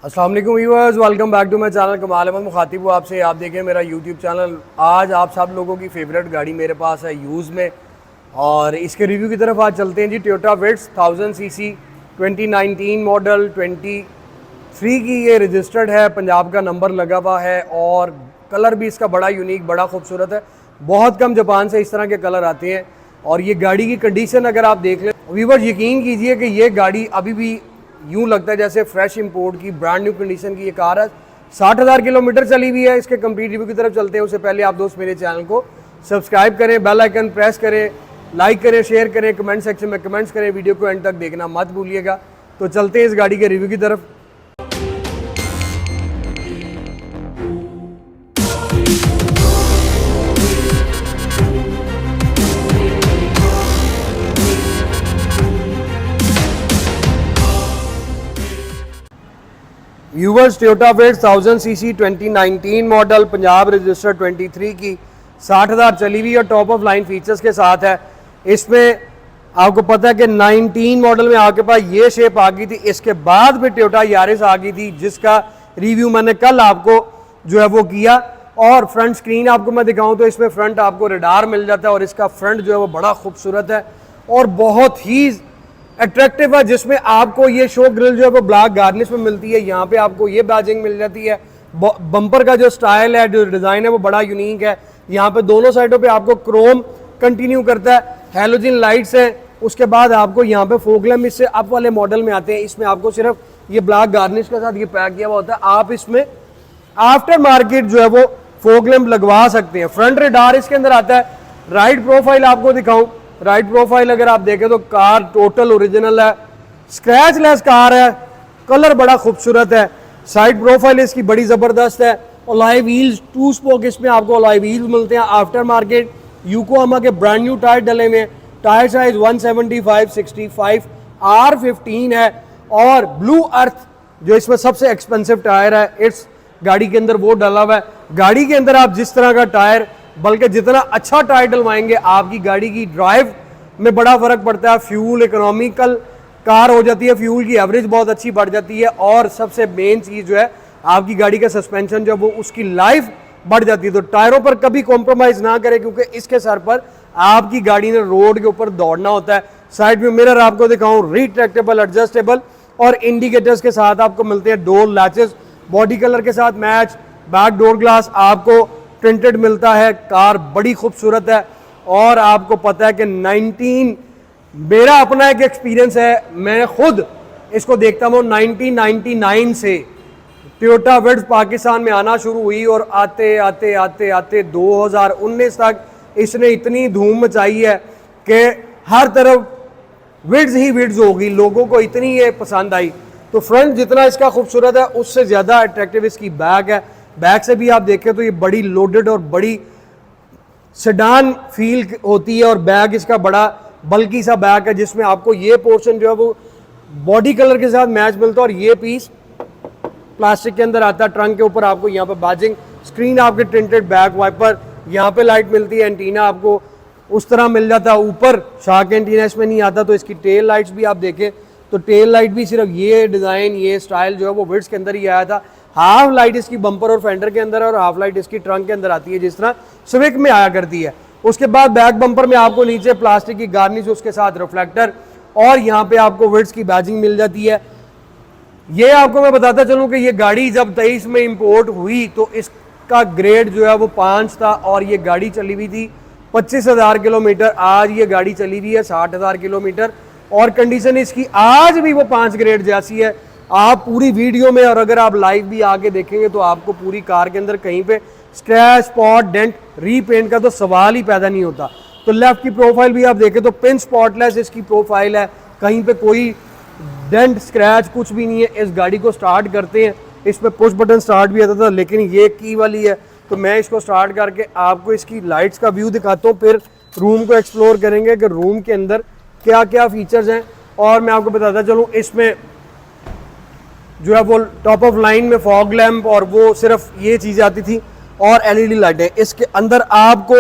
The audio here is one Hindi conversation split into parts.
अस्सलाम वालेकुम viewers, welcome back to my channel. Kamal Ahmed मुखातिब हूँ आपसे। आप देखें मेरा यूट्यूब चैनल। आज आप सब लोगों की फेवरेट गाड़ी मेरे पास है यूज़ में, और इसके रिव्यू की तरफ आज चलते हैं जी। टोयोटा विट्स 1000 सीसी 2019 मॉडल 23 की ये रजिस्टर्ड है, पंजाब का नंबर लगा हुआ है और कलर भी इसका बड़ा यूनिक, बड़ा खूबसूरत है। बहुत कम जापान से इस तरह के कलर आते हैं। और ये गाड़ी की कंडीशन अगर आप देख लें व्यूअर्स, यकीन कीजिए कि ये गाड़ी अभी भी यूँ लगता है जैसे फ्रेश इंपोर्ट की ब्रांड न्यू कंडीशन की ये कार है। 60,000 किलोमीटर चली हुई है। इसके कंप्लीट रिव्यू की तरफ चलते हैं। उससे पहले आप दोस्त मेरे चैनल को सब्सक्राइब करें, बेल आइकन प्रेस करें, लाइक करें, शेयर करें, कमेंट सेक्शन में कमेंट्स करें। वीडियो को एंड तक देखना मत भूलिएगा। तो चलते हैं इस गाड़ी के रिव्यू की तरफ। Viewers, Toyota Vitz 1000 CC 2019 model, Punjab registered 23 की, 60,000 चली हुई और टॉप ऑफ लाइन फीचर्स के साथ है। इसमें आपको पता है कि 19 मॉडल में आपके पास ये शेप आ गई थी। इसके बाद फिर टोयोटा यारिस आ गई थी, जिसका रिव्यू मैंने कल आपको जो है वो किया। और फ्रंट स्क्रीन आपको मैं दिखाऊं तो इसमें फ्रंट आपको रडार मिल जाता है और इसका फ्रंट जो है वो बड़ा खूबसूरत है और बहुत ही अट्रैक्टिव है, जिसमें आपको ये शो ग्रिल जो है वो ब्लैक गार्निश में मिलती है। यहाँ पे आपको ये बैजिंग मिल जाती है। बम्पर का जो स्टाइल है, जो डिज़ाइन है वो बड़ा यूनिक है। यहाँ पे दोनों साइडों पे आपको क्रोम कंटिन्यू करता है। हैलोजन लाइट्स हैं। उसके बाद आपको यहाँ पे फोग लैम्प इससे अप वाले मॉडल में आते हैं। इसमें आपको सिर्फ ये ब्लैक गार्निश के साथ ये पैक किया हुआ होता है। आप इसमें आफ्टर मार्केट जो है वो फोग लैम्प लगवा सकते हैं। फ्रंट रडार इसके अंदर आता है। राइट प्रोफाइल आपको दिखाऊं, राइट प्रोफाइल अगर आप देखें तो कार टोटल ओरिजिनल है, स्क्रैच लेस कार है, कलर बड़ा खूबसूरत है। साइड प्रोफाइल इसकी बड़ी ज़बरदस्त है। अलॉय व्हील्स 2 स्पोक इसमें आपको अलॉय व्हील्स मिलते हैं आफ्टर मार्केट। यूकोहामा के ब्रांड न्यू टायर डले हुए। टायर साइज 175/65 R15 है। और ब्लू अर्थ जो इसमें सबसे एक्सपेंसिव टायर है, इस गाड़ी के अंदर वो डला हुआ है। गाड़ी के अंदर आप जिस तरह का टायर, बल्कि जितना अच्छा टायर डलवाएंगे आपकी गाड़ी की ड्राइव में बड़ा फर्क पड़ता है। फ्यूल इकोनॉमिकल कार हो जाती है, फ्यूल की एवरेज बहुत अच्छी बढ़ जाती है। और सबसे मेन चीज़ जो है आपकी गाड़ी का सस्पेंशन जो है वो उसकी लाइफ बढ़ जाती है। तो टायरों पर कभी कॉम्प्रोमाइज़ ना करें, क्योंकि इसके सर पर आपकी गाड़ी ने रोड के ऊपर दौड़ना होता है। साइड में मिरर आपको दिखाऊं, रिट्रैक्टेबल, एडजस्टेबल और इंडिकेटर्स के साथ आपको मिलते हैं। डोर लैचेस बॉडी कलर के साथ मैच। बैक डोर ग्लास आपको प्रिंटेड मिलता है। कार बड़ी खूबसूरत है। और आपको पता है कि 19 मेरा अपना एक एक्सपीरियंस है, मैं खुद इसको देखता हूँ 1999 से टोयोटा विट्स पाकिस्तान में आना शुरू हुई और आते आते आते आते 2019 तक इसने इतनी धूम मचाई है कि हर तरफ विट्स ही विट्स होगी। लोगों को इतनी ये पसंद आई। तो फ्रंट जितना इसका खूबसूरत है उससे ज़्यादा अट्रैक्टिव इसकी बैक है। बैक से भी आप देखें तो ये बड़ी लोडेड और बड़ी सेडान फील होती है। और बैग इसका बड़ा बल्कि सा बैग है, जिसमें आपको ये पोर्शन जो है वो बॉडी कलर के साथ मैच मिलता है। और ये पीस प्लास्टिक के अंदर आता है। ट्रंक के ऊपर आपको यहाँ पर बैजिंग, स्क्रीन आपके टिंटेड, बैक वाइपर, यहाँ पे लाइट मिलती है। एंटीना आपको उस तरह मिल जाता है। ऊपर शार्क एंटीना इसमें नहीं आता। तो इसकी टेल लाइट्स भी आप देखें तो टेल लाइट भी सिर्फ ये डिज़ाइन, ये स्टाइल जो है वो विट्स के अंदर ही आया था। हाफ लाइट इसकी बम्पर और फेंडर के अंदर है और हाफ लाइट इसकी ट्रंक के अंदर आती है, जिस तरह स्विफ्ट में आया करती है। उसके बाद बैक बम्पर में आपको नीचे प्लास्टिक की गार्निश, उसके साथ रिफ्लेक्टर और यहाँ पे आपको विट्स की बैजिंग मिल जाती है। ये आपको मैं बताता चलूँ कि ये गाड़ी जब 23 में इंपोर्ट हुई तो इसका ग्रेड जो है वो 5 था और ये गाड़ी चली हुई थी 25,000 किलोमीटर। आज ये गाड़ी चली हुई है 60,000 किलोमीटर और कंडीशन इसकी आज भी वो 5 ग्रेड जैसी है। आप पूरी वीडियो में और अगर आप लाइव भी आके देखेंगे तो आपको पूरी कार के अंदर कहीं पे स्क्रैच, स्पॉट, डेंट, रीपेंट का तो सवाल ही पैदा नहीं होता। तो लेफ्ट की प्रोफाइल भी आप देखें तो पिन स्पॉटलेस इसकी प्रोफाइल है, कहीं पे कोई डेंट, स्क्रैच कुछ भी नहीं है। इस गाड़ी को स्टार्ट करते हैं, इसमें पुश बटन स्टार्ट भी आता था, लेकिन ये की वाली है। तो मैं इसको स्टार्ट करके आपको इसकी लाइट्स का व्यू दिखाता हूँ, फिर रूम को एक्सप्लोर करेंगे कि रूम के अंदर क्या क्या फीचर्स हैं। और मैं आपको बताता चलूँ इसमें जो है वो टॉप ऑफ लाइन में फॉग लैम्प और वो सिर्फ ये चीज़ें आती थी और एलईडी लाइटें। इसके अंदर आपको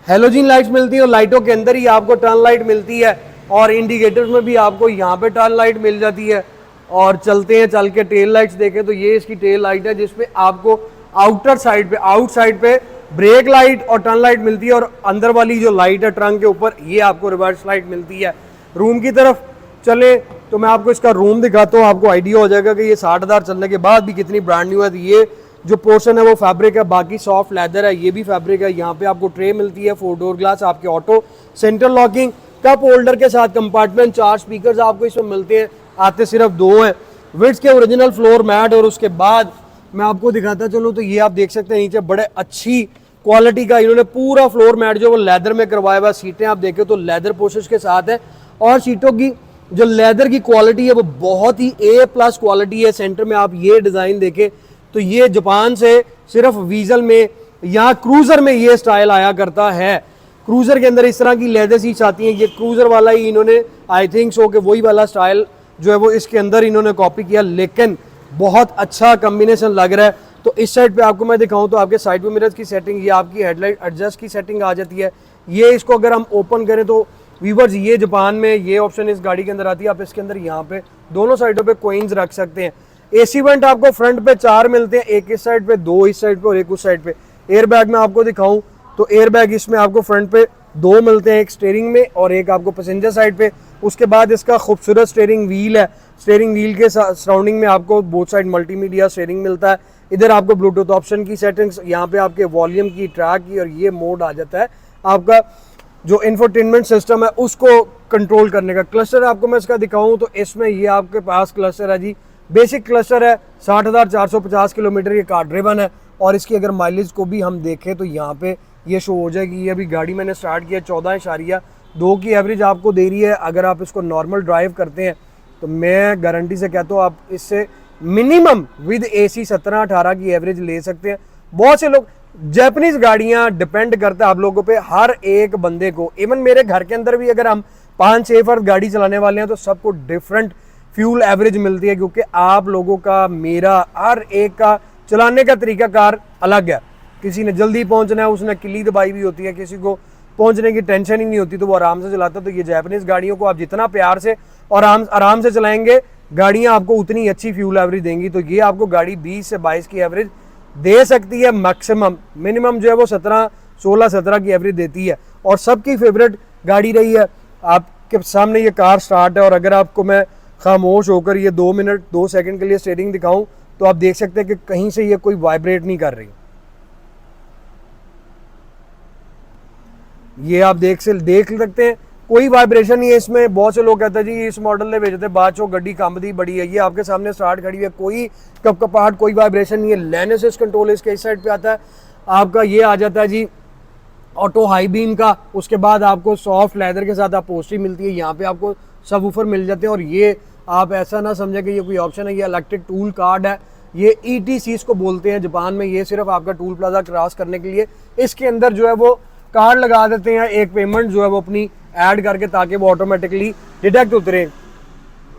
हेलोजन लाइट्स मिलती हैं और लाइटों के अंदर ही आपको टर्न लाइट मिलती है और इंडिकेटर्स में भी आपको यहाँ पे टर्न लाइट मिल जाती है। और चलते हैं, चल के टेल लाइट्स देखें तो ये इसकी टेल लाइट है जिसमें आपको आउटसाइड पे ब्रेक लाइट और टर्न लाइट मिलती है, और अंदर वाली जो लाइट है ट्रंक के ऊपर ये आपको रिवर्स लाइट मिलती है। रूम की तरफ चले तो मैं आपको इसका रूम दिखाता हूँ, आपको आइडिया हो जाएगा कि ये 60,000 चलने के बाद भी कितनी ब्रांड न्यू है। तो ये जो पोर्शन है वो फैब्रिक है, बाकी सॉफ्ट लेदर है, ये भी फैब्रिक है। यहाँ पे आपको ट्रे मिलती है, 4 डोर ग्लास आपके auto, central locking, cup holder के साथ कंपार्टमेंट, 4 स्पीकर्स आपको इसमें मिलते हैं, आते सिर्फ 2 हैं। विड्स के ओरिजिनल फ्लोर मैट, और उसके बाद मैं आपको दिखाता चलूँ तो ये आप देख सकते हैं नीचे बड़े अच्छी क्वालिटी का इन्होंने पूरा फ्लोर मैट जो वो लेदर में करवाया हुआ। सीटें आप देखें तो लेदर पोशेस के साथ है, और सीटों की जो लेदर की क्वालिटी है वो बहुत ही A+ क्वालिटी है। सेंटर में आप ये डिज़ाइन देखें तो ये जापान से सिर्फ वीजल में, यहाँ क्रूजर में ये स्टाइल आया करता है। क्रूजर के अंदर इस तरह की लेदर सीट्स आती हैं, ये क्रूजर वाला ही इन्होंने आई थिंक सो कि वही वाला स्टाइल जो है वो इसके अंदर इन्होंने कॉपी किया, लेकिन बहुत अच्छा कॉम्बिनेशन लग रहा है। तो इस साइड पे आपको मैं दिखाऊं तो आपके साइड पे मिरर्स की सेटिंग, ये आपकी हेडलाइट एडजस्ट की सेटिंग आ जाती है। ये इसको अगर हम ओपन करें तो व्यूवर्स ये जापान में ये ऑप्शन इस गाड़ी के अंदर आती है। आप इसके अंदर यहाँ पे दोनों साइडों पे कॉइन्स रख सकते हैं। AC वेंट आपको फ्रंट पे 4 मिलते हैं, एक इस साइड पे, 2 इस साइड पे और एक उस साइड पे। एयर बैग में आपको दिखाऊं तो एयर बैग इसमें आपको फ्रंट पे 2 मिलते हैं, एक स्टीयरिंग में और एक आपको पैसेंजर साइड पे। उसके बाद इसका खूबसूरत स्टीयरिंग व्हील है, स्टीयरिंग व्हील के सराउंडिंग में आपको बोथ साइड मल्टीमीडिया स्टीयरिंग मिलता है। इधर आपको ब्लूटूथ ऑप्शन की सेटिंग्स, यहाँ पे आपके वॉल्यूम की, ट्रैक की, और ये मोड आ जाता है आपका जो इंफोटेनमेंट सिस्टम है उसको कंट्रोल करने का। क्लस्टर आपको मैं इसका दिखाऊं तो इसमें ये आपके पास क्लस्टर है जी, बेसिक क्लस्टर है, 60,450 किलोमीटर ये कार ड्रिवन है। और इसकी अगर माइलेज को भी हम देखें तो यहाँ पे ये शो हो जाएगी। ये अभी गाड़ी मैंने स्टार्ट किया, 14.2 की एवरेज आपको दे रही है। अगर आप इसको नॉर्मल ड्राइव करते हैं तो मैं गारंटी से कहता हूँ आप इससे मिनिमम विद AC 17-18 की एवरेज ले सकते हैं। बहुत से लोग, जापानीज गाड़ियाँ डिपेंड करता है आप लोगों पे, हर एक बंदे को। इवन मेरे घर के अंदर भी अगर हम 5-6 फर्द गाड़ी चलाने वाले हैं तो सबको डिफरेंट फ्यूल एवरेज मिलती है, क्योंकि आप लोगों का, मेरा, हर एक का चलाने का तरीका कार अलग है। किसी ने जल्दी पहुंचना है, उसने किली दबाई हुई होती है, किसी को पहुंचने की टेंशन ही नहीं होती तो वो आराम से चलाता है। तो ये जापानीज गाड़ियों को आप जितना प्यार से और आराम से चलाएंगे, गाड़ियाँ आपको उतनी अच्छी फ्यूल एवरेज देंगी। तो ये आपको गाड़ी 20 से 22 की एवरेज दे सकती है मैक्सिमम, मिनिमम जो है वो 16-17 की एवरेज देती है। और सबकी फेवरेट गाड़ी रही है। आपके सामने ये कार स्टार्ट है, और अगर आपको मैं खामोश होकर ये 2 मिनट 2 सेकंड के लिए स्टीयरिंग दिखाऊं तो आप देख सकते हैं कि कहीं से ये कोई वाइब्रेट नहीं कर रही। ये आप देख सकते हैं, कोई वाइब्रेशन नहीं है इसमें। बहुत से लोग कहते हैं जी इस मॉडल ने भेजते बाद चो गड्डी कमदी बड़ी है, ये आपके सामने स्टार्ट खड़ी है, कोई कपकपाहट, कोई वाइब्रेशन नहीं है। लैन असिस्ट कंट्रोल इसके इस साइड पे आता है आपका, ये आ जाता है जी ऑटो हाई बीम का। उसके बाद आपको सॉफ्ट लेदर के साथ अपहोल्स्ट्री मिलती है, यहाँ पे आपको सबवूफर मिल जाते हैं। और ये आप ऐसा ना समझें कि ये कोई ऑप्शन है, ये इलेक्ट्रिक टूल कार्ड है, ये ETCs को बोलते हैं जापान में। ये सिर्फ आपका टूल प्लाजा क्रॉस करने के लिए इसके अंदर जो है वो कार्ड लगा देते हैं, एक पेमेंट जो है वो अपनी ऐड करके, ताकि वो ऑटोमेटिकली डिटेक्ट उतरे।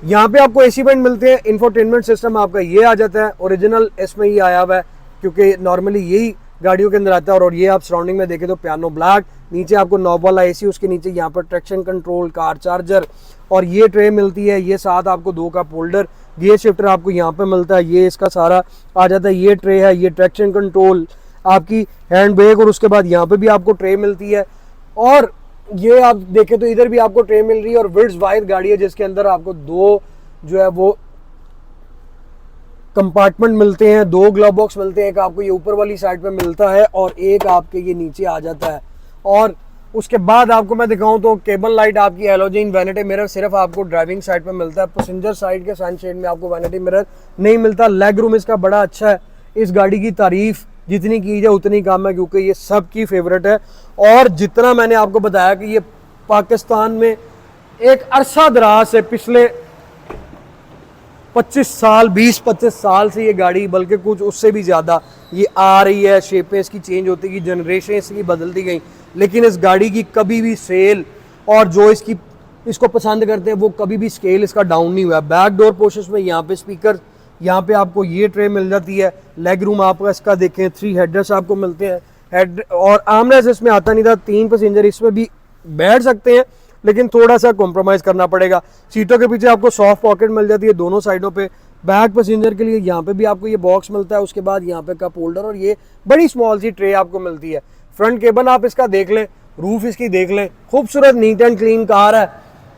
यहाँ पे आपको AC वेंट मिलते हैं, इंफोटेनमेंट सिस्टम आपका ये आ जाता है, ओरिजिनल इसमें ही आया हुआ है क्योंकि नॉर्मली यही गाड़ियों के अंदर आता है। और ये आप सराउंडिंग में देखें तो पियानो ब्लैक, नीचे आपको नॉब वाला AC, उसके नीचे यहाँ पर ट्रैक्शन कंट्रोल, कार चार्जर, और ये ट्रे मिलती है। ये साथ आपको 2 कप होल्डर, गियर शिफ्टर आपको यहाँ पे मिलता है, ये इसका सारा आ जाता है। ये ट्रे है, ये ट्रैक्शन कंट्रोल, आपकी हैंड ब्रेक, और उसके बाद यहाँ पे भी आपको ट्रे मिलती है। और ये आप देखें तो इधर भी आपको ट्रे मिल रही है। और विड्स वाइड गाड़ी है जिसके अंदर आपको 2 जो है वो कंपार्टमेंट मिलते हैं, 2 ग्लव बॉक्स मिलते हैं। एक आपको ये ऊपर वाली साइड पे मिलता है और एक आपके ये नीचे आ जाता है। और उसके बाद आपको मैं दिखाऊं तो केबल लाइट आपकी हैलोजन वैनिटी मिरर सिर्फ आपको ड्राइविंग साइड पे मिलता है, पैसेंजर साइड के सनशेड में आपको वैनिटी मिरर नहीं मिलता। लेग रूम इसका बड़ा अच्छा है। इस गाड़ी की तारीफ जितनी की जाए उतनी कम है, क्योंकि ये सबकी फेवरेट है। और जितना मैंने आपको बताया कि ये पाकिस्तान में एक अरसा दराज से, पिछले 25 साल, 20-25 साल से ये गाड़ी, बल्कि कुछ उससे भी ज़्यादा ये आ रही है। शेपें इसकी चेंज होती गई, जनरेशन इसकी बदलती गई, लेकिन इस गाड़ी की कभी भी सेल, और जो इसको पसंद करते हैं वो कभी भी स्केल इसका डाउन नहीं हुआ। बैक डोर पोर्शंस में यहाँ पे स्पीकर, यहाँ पे आपको ये ट्रे मिल जाती है। लेग रूम आपका इसका देखें, 3 हेडर्स आपको मिलते हैं। हेड और आर्मरेस्ट इसमें आता नहीं था, 3 पैसेंजर इसमें भी बैठ सकते हैं, लेकिन थोड़ा सा कॉम्प्रोमाइज़ करना पड़ेगा। सीटों के पीछे आपको सॉफ्ट पॉकेट मिल जाती है दोनों साइडों पे। बैक पैसेंजर के लिए यहाँ पे भी आपको ये बॉक्स मिलता है, उसके बाद यहाँ पे कप होल्डर और ये बड़ी स्मॉल सी ट्रे आपको मिलती है। फ्रंट केबन आप इसका देख लें, रूफ इसकी देख लें, खूबसूरत नीट एंड क्लीन कार है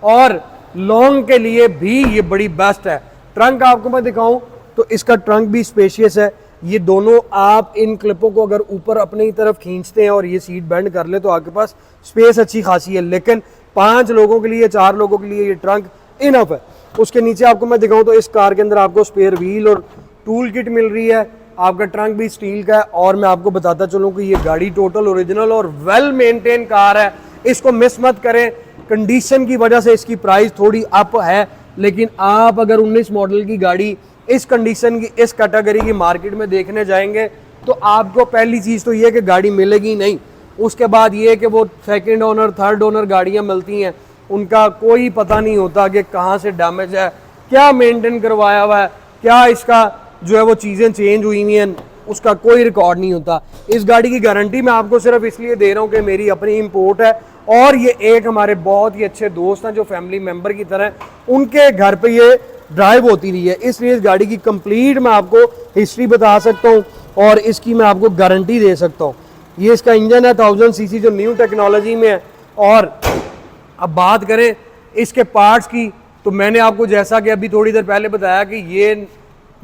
और लॉन्ग के लिए भी ये बड़ी बेस्ट है। ट्रंक आपको मैं दिखाऊं तो इसका ट्रंक भी स्पेशियस है। ये दोनों आप इन क्लिपों को अगर ऊपर अपनी ही तरफ खींचते हैं और ये सीट बेंड कर ले तो आपके पास स्पेस अच्छी खासी है, लेकिन 5 लोगों के लिए 4 लोगों के लिए ये ट्रंक इनफ है। उसके नीचे आपको मैं दिखाऊं तो इस कार के अंदर आपको स्पेयर व्हील और टूल किट मिल रही है। आपका ट्रंक भी स्टील का है और मैं आपको बताता चलूं कि ये गाड़ी टोटल ओरिजिनल और वेल मेंटेन कार है, इसको मिस मत करें। कंडीशन की वजह से इसकी प्राइस थोड़ी अप है, लेकिन आप अगर 19 मॉडल की गाड़ी इस कंडीशन की इस कैटेगरी की मार्केट में देखने जाएंगे तो आपको पहली चीज़ तो ये कि गाड़ी मिलेगी नहीं। उसके बाद ये कि वो सेकंड ओनर थर्ड ओनर गाड़ियां मिलती हैं, उनका कोई पता नहीं होता कि कहाँ से डैमेज है, क्या मेंटेन करवाया हुआ है, क्या इसका जो है वो चीज़ें चेंज हुई हुई हैं, उसका कोई रिकॉर्ड नहीं होता। इस गाड़ी की गारंटी मैं आपको सिर्फ इसलिए दे रहा हूँ कि मेरी अपनी इंपोर्ट है और ये एक हमारे बहुत ही अच्छे दोस्त हैं जो फैमिली मेम्बर की तरह, उनके घर पे ये ड्राइव होती रही है, इसलिए इस गाड़ी की कंप्लीट मैं आपको हिस्ट्री बता सकता हूँ और इसकी मैं आपको गारंटी दे सकता हूँ। ये इसका इंजन है 1000 सीसी जो न्यू टेक्नोलॉजी में है। और अब बात करें इसके पार्ट्स की तो मैंने आपको जैसा कि अभी थोड़ी देर पहले बताया कि ये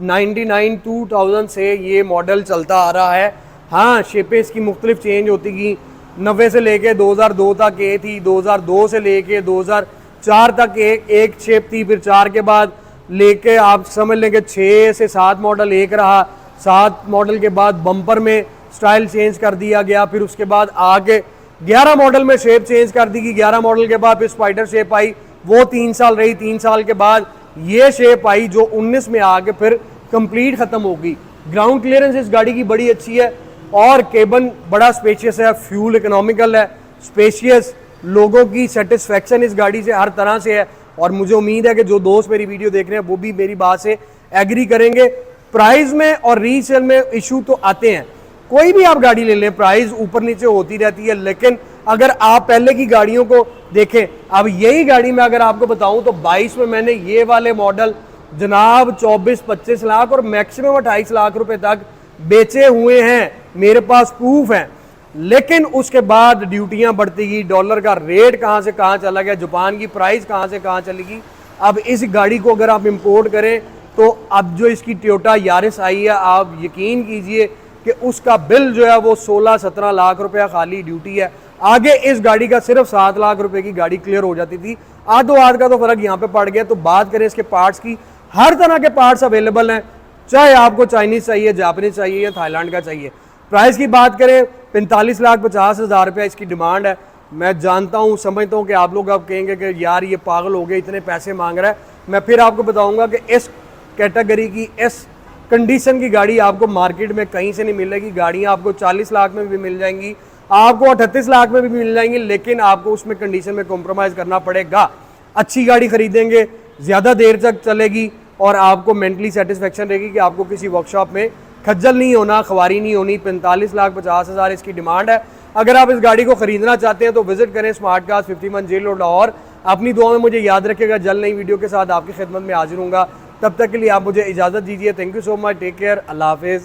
99-2000 से ये मॉडल चलता आ रहा है। हाँ, शेपें इसकी मुख्तलिफ चेंज होती गई, 90 से लेके 2002 तक ये थी, 2002 से लेके 2004 तक एक शेप थी, फिर 4 के बाद लेके आप समझ लें कि 6 से 7 मॉडल एक रहा। 7 मॉडल के बाद बम्पर में स्टाइल चेंज कर दिया गया, फिर उसके बाद आगे 11 मॉडल में शेप चेंज कर दी गई। 11 मॉडल के बाद फिर स्पाइडर शेप आई, वो 3 साल रही। 3 साल के बाद ये शेप आई जो 19 में आके फिर कंप्लीट खत्म होगी। ग्राउंड क्लियरेंस इस गाड़ी की बड़ी अच्छी है और केबन बड़ा स्पेशियस है, फ्यूल इकोनॉमिकल है, स्पेशियस। लोगों की सेटिस्फेक्शन इस गाड़ी से हर तरह से है और मुझे उम्मीद है कि जो दोस्त मेरी वीडियो देख रहे हैं वो भी मेरी बात से एग्री करेंगे। प्राइस में और रीसेल में इशू तो आते हैं, कोई भी आप गाड़ी ले लें प्राइस ऊपर नीचे होती रहती है, लेकिन अगर आप पहले की गाड़ियों को देखें, अब यही गाड़ी में अगर आपको बताऊं तो 22 में मैंने ये वाले मॉडल जनाब 24-25 लाख और मैक्सिमम 28 लाख रुपए तक बेचे हुए हैं, मेरे पास प्रूफ है। लेकिन उसके बाद ड्यूटियां बढ़ती गई, डॉलर का रेट कहां से कहां चला गया, जापान की प्राइस कहां से कहां चली गई। अब इस गाड़ी को अगर आप इंपोर्ट करें तो अब जो इसकी टोयोटा यारिस आई है, आप यकीन कीजिए कि उसका बिल जो है वो 16-17 लाख रुपया खाली ड्यूटी है। आगे इस गाड़ी का सिर्फ 7 लाख रुपए की गाड़ी क्लियर हो जाती थी। आधो आध का तो फर्क यहाँ पे पड़ गया। तो बात करें इसके पार्ट्स की, हर तरह के पार्ट्स अवेलेबल हैं, चाहे आपको चाइनीज चाहिए, जापानीज चाहिए या थाईलैंड का चाहिए। प्राइस की बात करें 45,50,000 रुपया इसकी डिमांड है। मैं जानता हूँ, समझता हूँ कि आप लोग अब कहेंगे कि यार ये पागल हो गए, इतने पैसे मांग रहा है। मैं फिर आपको बताऊंगा कि इस कैटेगरी की इस कंडीशन की गाड़ी आपको मार्केट में कहीं से नहीं मिलेगी। गाड़ियाँ आपको 40 लाख में भी मिल जाएंगी, आपको 38 लाख में भी मिल जाएंगी, लेकिन आपको उसमें कंडीशन में कॉम्प्रोमाइज़ करना पड़ेगा। अच्छी गाड़ी खरीदेंगे, ज़्यादा देर तक चलेगी और आपको मेंटली सेटिस्फेक्शन रहेगी कि आपको किसी वर्कशॉप में खज्जल नहीं होना, ख्वारी नहीं होनी। 45,50,000 इसकी डिमांड है। अगर आप इस गाड़ी को खरीदना चाहते हैं तो विजिट करें smart cars 51 jail road Lahore. अपनी दुआ में मुझे याद रखिएगा, जल्द नई वीडियो के साथ आपकी खिदमत में हाजिर हूँगा। तब तक के लिए आप मुझे इजाज़त दीजिए। Thank you so much, take care, अल्लाह हाफिज़।